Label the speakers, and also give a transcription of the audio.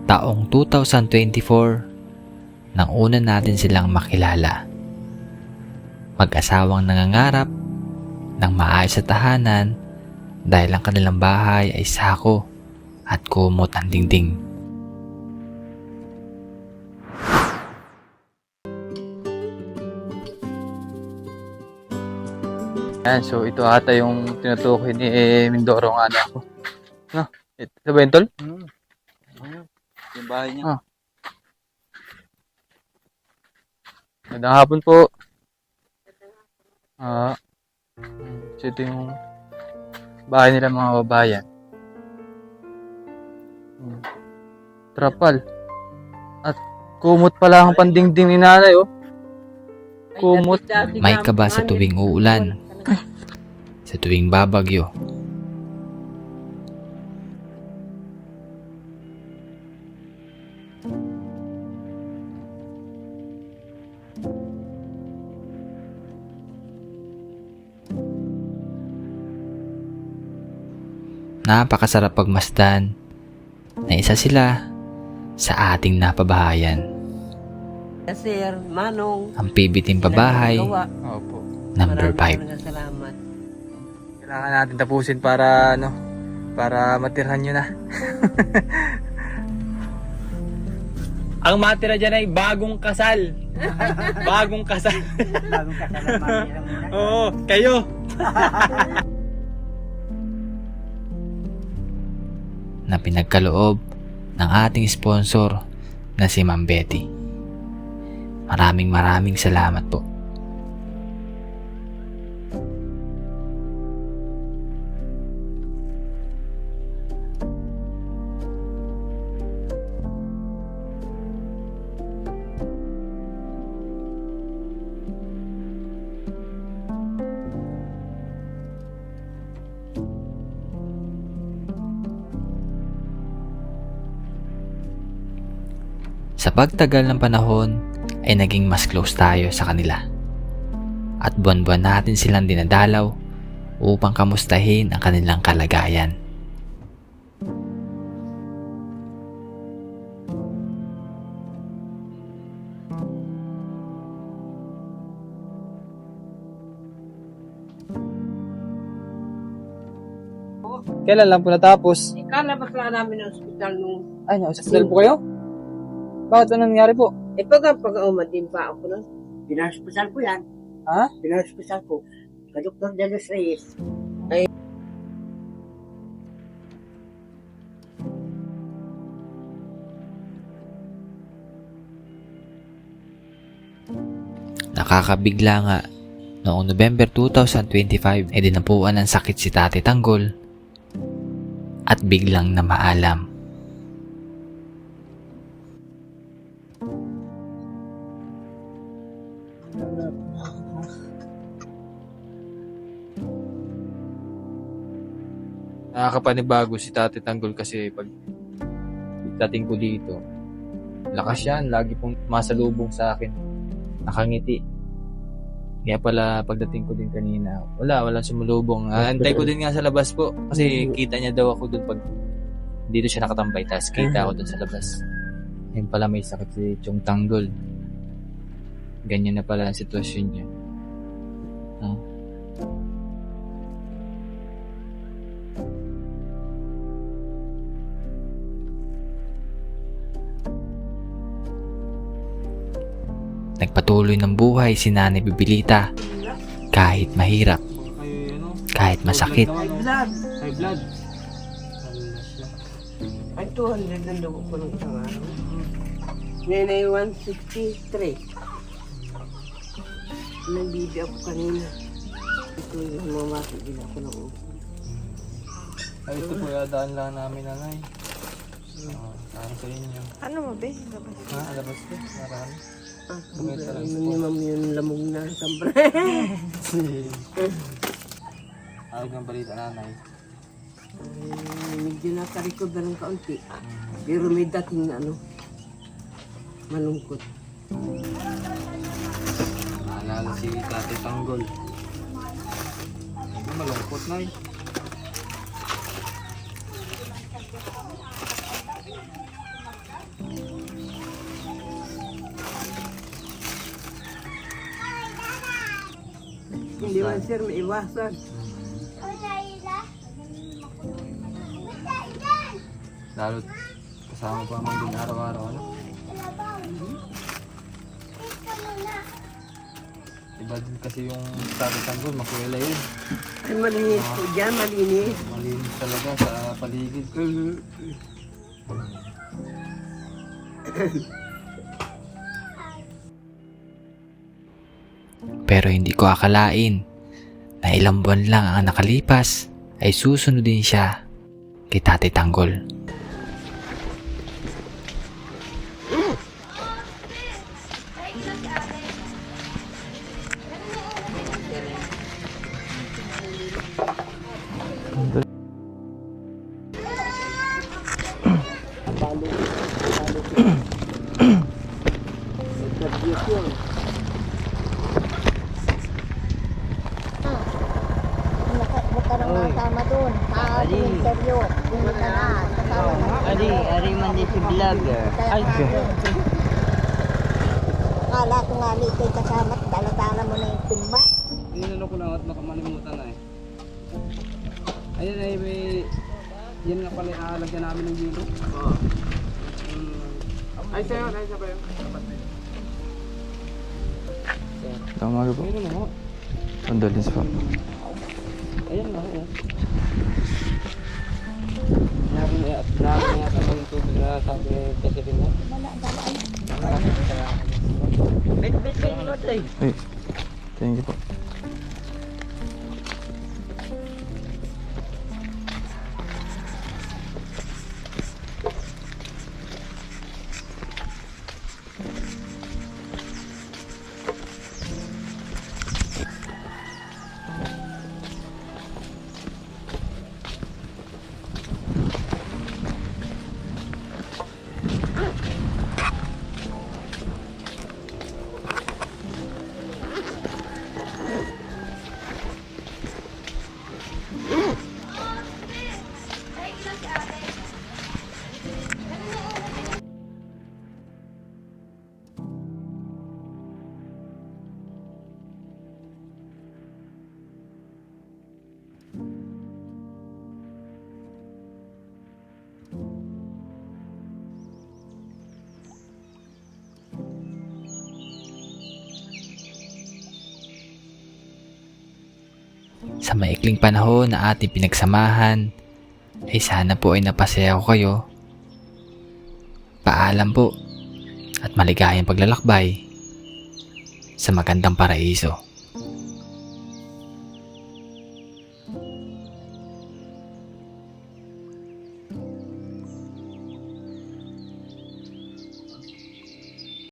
Speaker 1: Taong 2024 nang una natin silang makilala. Mag-asawang nangangarap ng maayos sa tahanan dahil ang kanilang bahay ay sako at kumot ang dingding.
Speaker 2: Yan, so ito ata yung tinutukoy ni Mindoro ng ano ako. No? Ito ba yun, tol?
Speaker 3: Yung bahay niya.
Speaker 2: Magandang hapon po. So ito yung bahay nila mga babayan. Trapal. At kumot pala ang pandingding ni nanay, oh. Kumot.
Speaker 1: May kaba sa tuwing uulan, sa tuwing babagyo. Napakasarap pagmasdan na isa sila sa ating napabahayan.
Speaker 4: Sir, Manong.
Speaker 1: Ang pibiting pabahay,
Speaker 2: Opo.
Speaker 1: number 5.
Speaker 4: Maraming salamat.
Speaker 2: Kailangan natin tapusin para para matirhan nyo na.
Speaker 3: Ang matira dyan ay bagong kasal. Bagong kasal.
Speaker 4: Bagong kasalaman nilang muna.
Speaker 3: Oo, kayo.
Speaker 1: Na pinagkaloob ng ating sponsor na si Ma'am Betty. Maraming salamat po. Sa pagtagal ng panahon ay naging mas close tayo sa kanila. At buwan-buwan natin silang dinadalaw upang kamustahin ang kanilang kalagayan.
Speaker 2: Kailan lang po natapos?
Speaker 4: Ikalabas lang namin ng ospital nung...
Speaker 2: Ay, na-hospital po kayo? Bakit anong nangyari po?
Speaker 4: Pag-umad din pa ako nun. Pinahospital ko yan.
Speaker 2: Ha?
Speaker 4: Pinahospital ko. Ka Dr. De Los Reyes.
Speaker 1: Nakakabigla nga, noong November 2025 ay dinapuan ng sakit si Tate Tanggol at biglang namaalam.
Speaker 2: Nakakapanibago si Tate Tanggol kasi pag dating ko dito, lakas yan, lagi pong masalubong sa akin. Nakangiti. Kaya pala pagdating ko din kanina, walang sumulubong. Antay ko din nga sa labas po kasi kita niya daw ako doon pag dito siya nakatambay, tapos kita ako doon sa labas. Ayun pala may sakit si Chong Tanggol. Ganyan na pala ang sitwasyon niya. Nagpatuloy ng buhay si Nanay Bibilita kahit mahirap, kahit masakit.
Speaker 3: High blood.
Speaker 4: Ay, 200 lang daw ko nung isang araw. Ngayon ay 163. Nagbibi ako kanina. Ito yung mamati din ako ng upo.
Speaker 2: Ay, ito po yadaan lang namin, nanay. Para sa inyo.
Speaker 5: Ano mo, be? Labas.
Speaker 2: Alabas ko. Marami.
Speaker 4: Minimum yung lamog na sambre.
Speaker 2: Awag ng balita, nanay.
Speaker 4: Medyo naka-recover ng kaunti. Pero may dating na malungkot.
Speaker 2: Naalala si Tate Tanggol. Ay, malungkot na eh.
Speaker 4: Hindi man sir maiwasan.
Speaker 2: Lalo kasama pa man din araw-araw, ano? Iba din kasi yung Tatay Tanggol, makuwela yun.
Speaker 4: Ay malinis po dyan, malinis.
Speaker 2: Malinis talaga sa paligid.
Speaker 1: Pero hindi ko akalain na ilang buwan lang ang nakalipas ay susunod din siya kay Tatay Tanggol.
Speaker 5: Huwag ka nang masama dun. Interview. Hindi ka na. Kasama na.
Speaker 4: Ari man din si vlogger.
Speaker 5: Ay, Kala ko nga ni kay kasama. Dala-dala mo na yung timba.
Speaker 6: Inano ko lang at nakamalimutan na eh. Ayun ay may... Yan nga pala aalagyan namin ng yelo. Ay sa'yo, ay sa ba yun?
Speaker 2: Tama po.
Speaker 6: Ayun mo.
Speaker 2: Condolence po.
Speaker 6: Ayan na, ayan. Nabi na yata ko yung tubig na sabi kasi rin mo.
Speaker 2: Hey, thank you po.
Speaker 1: Sa maikling panahon na ating pinagsamahan, ay sana po ay napasaya ko kayo. Paalam po at maligayang paglalakbay sa magandang paraiso.